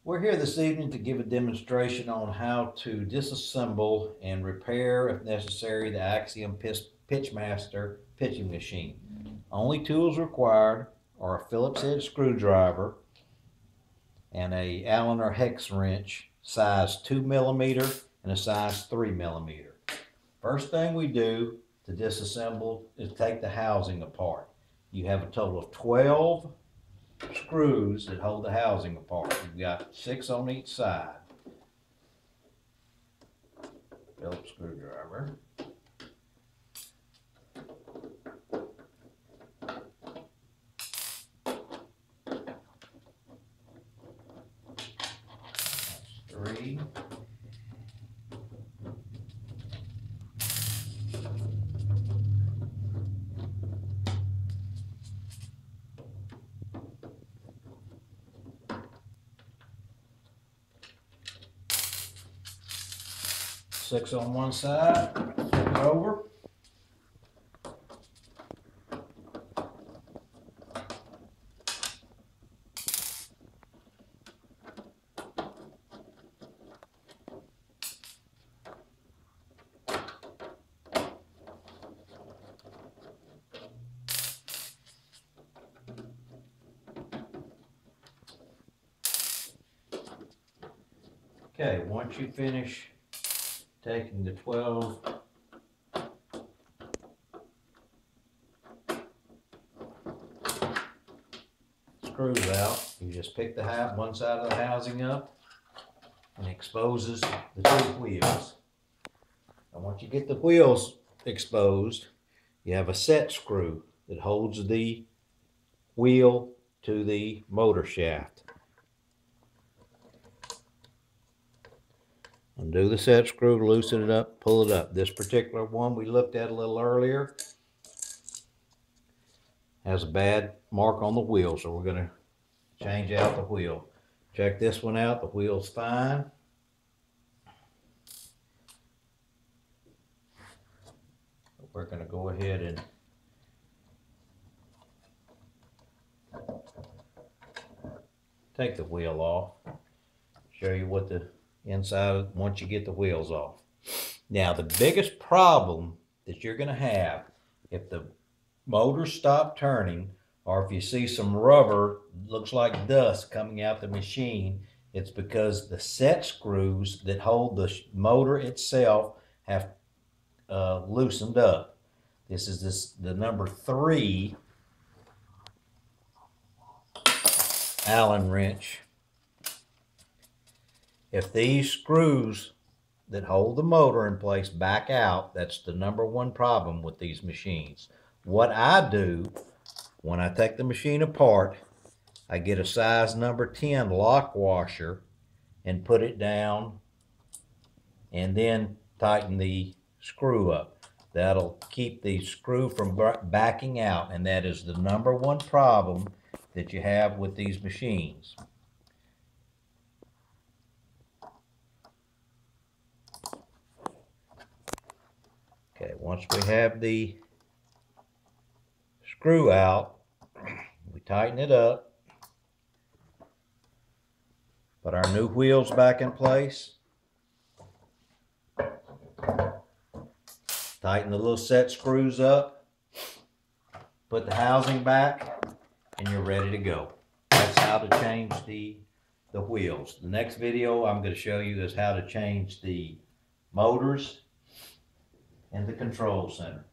We're here this evening to give a demonstration on how to disassemble and repair, if necessary, the Axiom PitchMaster pitching machine. Only tools required are a Phillips head screwdriver and a Allen or hex wrench, size 2mm and a size 3mm. First thing we do to disassemble is take the housing apart. You have a total of 12 screws that hold the housing apart. You've got 6 on each side. Phillips screwdriver. That's 3. Six on one side, flip it over. Okay, once you finish taking the 12 screws out, you just pick the one side of the housing up and exposes the 2 wheels. And once you get the wheels exposed, you have a set screw that holds the wheel to the motor shaft. Undo the set screw, loosen it up, pull it up. This particular one we looked at a little earlier has a bad mark on the wheel, so we're going to change out the wheel. Check this one out, the wheel's fine. We're going to go ahead and take the wheel off. Show you what the inside once you get the wheels off. Now the biggest problem that you're going to have if the motor stops turning, or if you see some rubber, looks like dust coming out the machine, it's because the set screws that hold the motor itself have loosened up. This is the number 3 Allen wrench. If these screws that hold the motor in place back out, that's the number 1 problem with these machines. What I do when I take the machine apart, I get a size number 10 lock washer and put it down and then tighten the screw up. That'll keep the screw from backing out, and that is the number 1 problem that you have with these machines. Okay, once we have the screw out, we tighten it up, put our new wheels back in place, tighten the little set screws up, put the housing back, and you're ready to go. That's how to change the wheels. The next video I'm going to show you is how to change the motors and the control center.